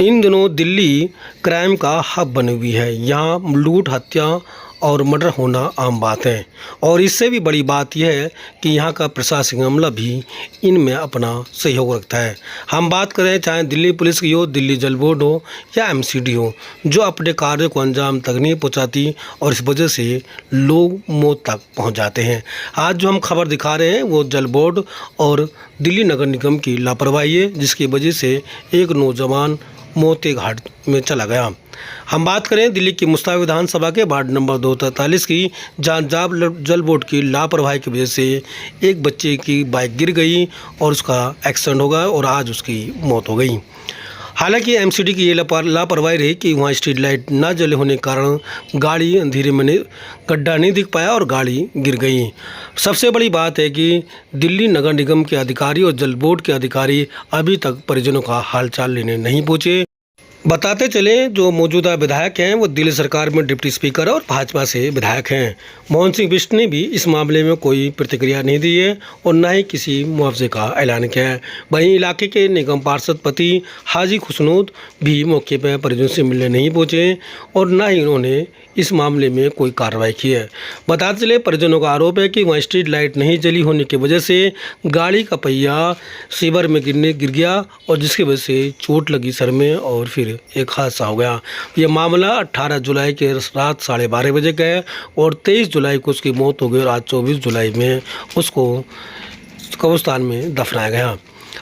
इन दिनों दिल्ली क्राइम का हब बनी हुई है। यहाँ लूट, हत्या और मर्डर होना आम बात है और इससे भी बड़ी बात यह है कि यहाँ का प्रशासनिक अमला भी इनमें अपना सहयोग रखता है। हम बात करें चाहे दिल्ली पुलिस की हो, दिल्ली जल बोर्ड हो या एमसीडी हो, जो अपने कार्य को अंजाम तक नहीं पहुँचाती और इस वजह से लोग मौत तक पहुँच जाते हैं। आज जो हम खबर दिखा रहे हैं वो जल बोर्ड और दिल्ली नगर निगम की लापरवाही है, जिसकी वजह से एक नौजवान मौत के घाट में चला गया। हम बात करें दिल्ली की मुस्ताफा विधानसभा के वार्ड नंबर 243 की, जहां जल बोर्ड की लापरवाही की वजह से एक बच्चे की बाइक गिर गई और उसका एक्सीडेंट हो गया और आज उसकी मौत हो गई। हालांकि एमसीडी की ये लापरवाही रही कि वहाँ स्ट्रीट लाइट न जले होने के कारण गाड़ी अंधेरे में गड्ढा नहीं दिख पाया और गाड़ी गिर गई। सबसे बड़ी बात है कि दिल्ली नगर निगम के अधिकारी और जल बोर्ड के अधिकारी अभी तक परिजनों का हालचाल लेने नहीं पहुँचे। बताते चले जो मौजूदा विधायक हैं वो दिल्ली सरकार में डिप्टी स्पीकर और भाजपा से विधायक हैं। मोहन सिंह बिष्ट ने भी इस मामले में कोई प्रतिक्रिया नहीं दी है और न ही किसी मुआवजे का ऐलान किया है। वहीं इलाके के निगम पार्षद पति हाजी खुशनूद भी मौके पर परिजनों से मिलने नहीं पहुंचे और न ही उन्होंने इस मामले में कोई कार्रवाई की है। बताते चले परिजनों का आरोप है कि वहाँ स्ट्रीट लाइट नहीं जली होने की वजह से गाड़ी का पहिया सीवर में गिर गया और जिसकी वजह से चोट लगी सर में और फिर एक हादसा हो गया। यह मामला 18 जुलाई के रात 12:30 बजे का है और 23 जुलाई को उसकी मौत हो गई और आज 24 जुलाई में उसको कब्रिस्तान में दफनाया गया।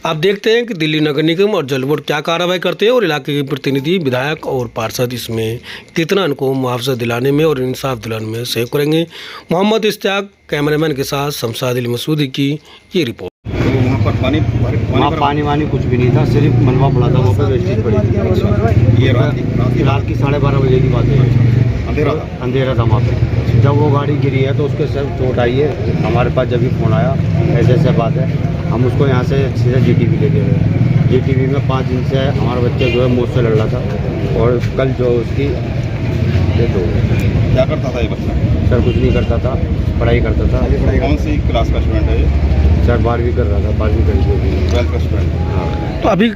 आप देखते हैं कि दिल्ली नगर निगम और जल बोर्ड क्या कार्रवाई करते हैं और इलाके के प्रतिनिधि, विधायक और पार्षद इसमें कितना इनको मुआवजा दिलाने में और इंसाफ दिलाने में सहयोग करेंगे। मोहम्मद इश्तियाक कैमरामैन के साथ शमशाद अली मसूदी की ये रिपोर्ट। वहाँ पर पानी वानी कुछ भी नहीं था, सिर्फ मलबा पड़ा था, वहाँ पर वेस्टेज पड़ी थी। ये रात की 12:30 बजे की बात है। अंधेरा था वहाँ पे। जब वो गाड़ी गिरी है तो उसके सर चोट आई है। हमारे पास जब भी फ़ोन आया ऐसे ऐसे बात है, हम उसको यहाँ से सीधा जीटीवी ले गए। जीटीवी में 5 दिन से हमारा बच्चा जो है मौत से लड़ रहा था और कल जो उसकी डेथ हो गई। क्या करता था ये बच्चा? सर कुछ नहीं करता था, पढ़ाई करता था। कौन सी क्लास का स्टूडेंट है ये? सर 12वीं कर रहा था, 12वीं करी थी। 12th का स्टूडेंट। हाँ। तो अभी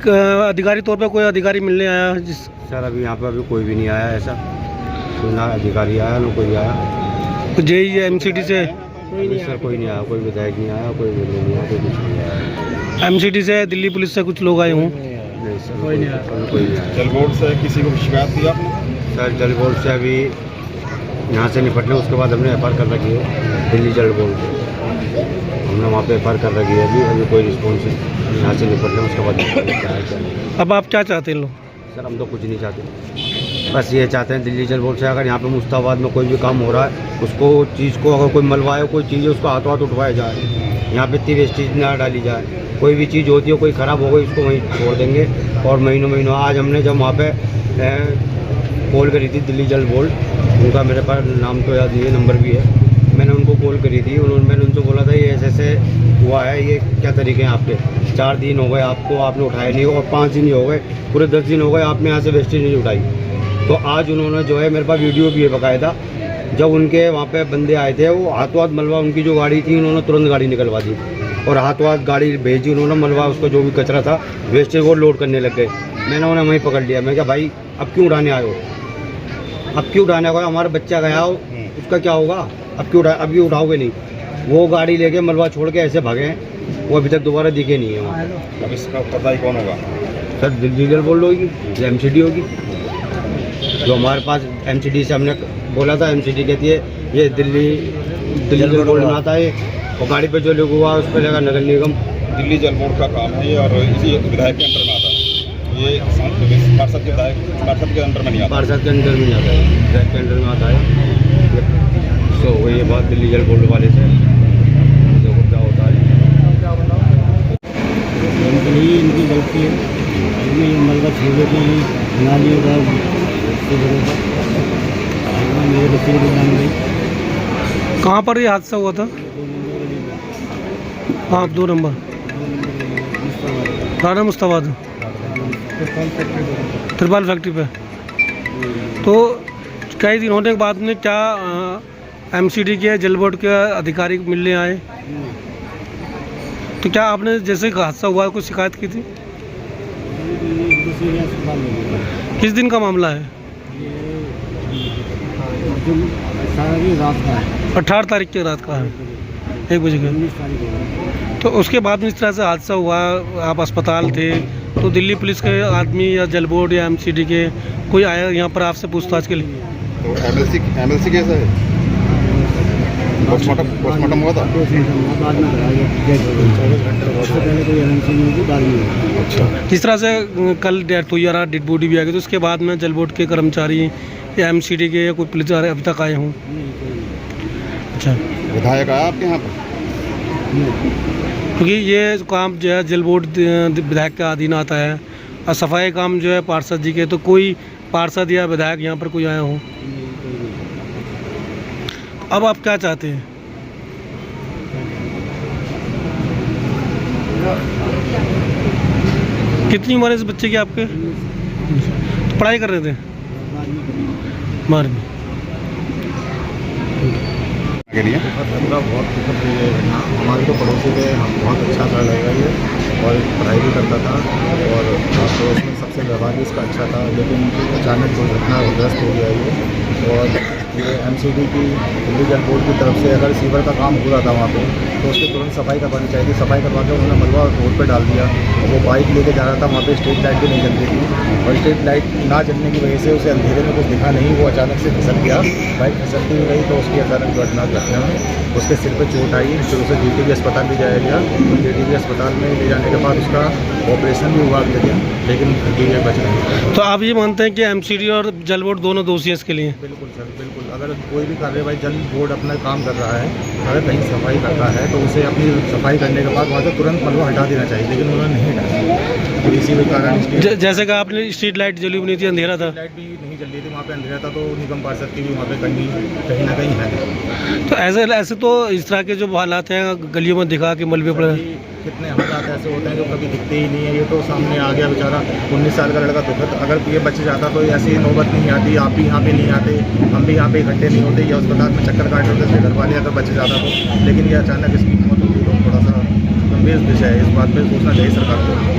अधिकारी तौर पर कोई अधिकारी मिलने आया जिस? सर अभी यहाँ पर अभी कोई भी नहीं आया, ऐसा कोई ना अधिकारी आया ना कोई आया। तो जेई एमसीडी से सर कोई नहीं आया, कोई विधायक नहीं आया, कोई नहीं आया, कोई कुछ नहीं आया। एमसीडी से दिल्ली पुलिस से कुछ लोग आए हों? नहीं सर कोई नहीं आया। जल बोर्ड से किसी को शिकायत दी आपने? सर जल बोर्ड से अभी यहाँ से निपटने उसके बाद हमने एफआईआर कर रखी है दिल्ली जल बोर्ड से। हमने वहाँ पे एफआईआर कर रखी है। अभी कोई रिस्पॉन्स नहीं। यहाँ से निपटने उसके बाद अब आप क्या चाहते हैं लोग? सर हम तो कुछ नहीं चाहते, बस ये चाहते हैं दिल्ली जल बोर्ड से अगर यहाँ पे मुस्ताबाद में कोई भी काम हो रहा है उसको चीज़ को अगर कोई मलवाए, कोई चीज़ है उसको हाथों हाथ उठवाया जाए। यहाँ पे इतनी वेस्टेज ना डाली जाए। कोई भी चीज़ होती है, कोई ख़राब हो गई उसको वहीं छोड़ देंगे। और महीनों आज हमने जब वहाँ पे कॉल करी थी दिल्ली जल बोर्ड, उनका मेरे पास नाम तो याद नहीं है, नंबर भी है। मैंने उनको कॉल करी थी, मैंने उनसे बोला था ये ऐसे हुआ है, ये क्या तरीके हैं आपके। 4 दिन हो गए आपको, आपने उठाया नहीं और 5 दिन हो गए, पूरे 10 दिन हो गए आपने यहाँ से वेस्टेज नहीं उठाई। तो आज उन्होंने जो है मेरे पास वीडियो भी है बकायदा, जब उनके वहाँ पे बंदे आए थे वो हाथों हाथ मलबा, उनकी जो गाड़ी थी उन्होंने तुरंत गाड़ी निकलवा दी और हाथों हाथ गाड़ी भेजी उन्होंने। मलबा उसका जो भी कचरा था वेस्टेज वो लोड करने लग गए। मैंने उन्हें वहीं पकड़ लिया। मैं क्या भाई अब क्यों उठाने आए हो, अब क्यों उठाने आए? हमारा बच्चा गया हो उसका क्या होगा, अब क्यों अभी उठाओगे नहीं? वो गाड़ी लेके मलबा छोड़ के ऐसे भागे हैं, वो अभी तक दोबारा दिखे नहीं है वहाँ। अब इसका पता ही कौन होगा? सर दिल्ली जल बोर्ड होगी या एमसीडी होगी। जो हमारे पास एमसीडी से हमने बोला था, एमसीडी कहती है ये दिल्ली जल बोर्ड में आता है और गाड़ी पे जो लोग हुआ उस पर लगा नगर निगम। दिल्ली जल बोर्ड का काम है ये और इसी विधायक के अंडर में आता है ये। पार्षद के अंडर में नहीं आता, पार्षद के अंडर में नहीं आता है, विधायक के अंडर में आता है। तो ये बात दिल्ली जल बोर्ड वाले से देखो क्या होता है। इनकी गलती है, मलबा छोड़े को नाली होगा मेरे बच्चे को नाम नहीं। कहाँ पर ये हादसा हुआ था? हाँ 2 नंबर राणा मुस्ताबाद त्रिपाल फैक्ट्री पे। तो कई दिन होने के बाद में क्या एमसीडी के जल बोर्ड के अधिकारी मिलने आए? तो क्या आपने जैसे हादसा हुआ कोई शिकायत की थी? किस दिन का मामला है? रात का है, 18 तारीख की रात का है, 1 बजे का। 19 तारीख को। तो उसके बाद में इस तरह से हादसा हुआ, आप अस्पताल थे, तो दिल्ली पुलिस के आदमी या जल बोर्ड या एमसीडी के कोई आया यहाँ पर आपसे पूछताछ के लिए? तो एमएलसी कैसा है? पोस्टमार्टम हुआ था? बाद में कराया गया, 24 घंटे उससे पहले कोई एमएलसी नहीं हुई, बाद में हुई। अच्छा। जिस तरह से कल डेथ हुई और डेड बॉडी भी आ गई, तो उसके बाद में जल बोर्ड के कर्मचारी या एमसीडी के या कोई पुलिस अभी तक आए हों? अच्छा, विधायक आया आपके यहाँ पर? क्योंकि ये काम जो है जल बोर्ड विधायक के अधीन आता है, और सफाई काम जो है पार्षद जी के, तो कोई पार्षद या विधायक यहाँ पर कोई आया हो? अब आप क्या चाहते हैं? कितनी उम्र है इस बच्चे की आपके? तो पढ़ाई कर रहे थे? बारहवीं। के लिए बहुत दुखद है हमारे तो पड़ोसी थे, हम बहुत अच्छा था लगा ये, और पढ़ाई भी करता था, और तो उसमें सबसे व्यवहार भी इसका अच्छा था, लेकिन अचानक दुर्घटनाग्रस्त हो गया ये। और ये एमसीडी की दिल्ली जल बोर्ड की तरफ से अगर सीवर का काम हो रहा था वहाँ पे, तो उसकी तुरंत सफाई करवानी चाहिए थी। सफाई करवा के उन्होंने मलबा रोड पे डाल दिया, और वो बाइक लेके जा रहा था, वहाँ पे स्ट्रीट लाइट भी नहीं जल रही थी, और स्ट्रीट लाइट ना जलने की वजह से उसे अंधेरे में कुछ दिखा नहीं, वो अचानक से फिसल गया। बाइक फिसलती हुई रही तो उसकी अचानक घटना में उसके सिर पे चोट आई, फिर उसे जीटीबी अस्पताल ले जाया गया। जीटीबी अस्पताल में ले जाने के बाद उसका ऑपरेशन भी हुआ अगले दिन, लेकिन फिर भी ये बच नहीं। तो आप ये मानते हैं कि एमसीडी और जल बोर्ड दोनों दोषी हैं इसके लिए? बिल्कुल सर, बिल्कुल। अगर कोई भी कार्यवाही जल बोर्ड अपना काम कर रहा है, अगर कहीं सफाई करता है तो उसे अपनी सफाई करने के बाद वहाँ से तुरंत मलबा हटा देना चाहिए, लेकिन उन्होंने नहीं हटाया। तो इसी के कारण जैसे कि आपने स्ट्रीट लाइट जली हुई नहीं थी, अंधेरा था? लाइट भी नहीं जल रही थी, वहाँ पे अंधेरा था, तो निगम पार्षद की भी वहाँ पे कहीं ना कहीं है। तो ऐसे तो इस तरह के जो हालात हैं गलियों में दिखा के मलबे पड़े, कितने हालात ऐसे होते हैं जो कभी दिखते ही नहीं है। ये तो सामने आ गया बेचारा 19 साल का लड़का दुखद, अगर ये बच जाता तो ऐसी नौबत नहीं आती, आप भी यहाँ पे नहीं आते, हम भी यहाँ पे इकट्ठे नहीं होते, या अस्पताल में चक्कर काट होते इसके घर वाले अगर बच जाता तो। लेकिन ये अचानक इसकी मौत हो गई तो थोड़ा सा गंभीर विषय है, इस बात पर सोचना चाहिए सरकार को।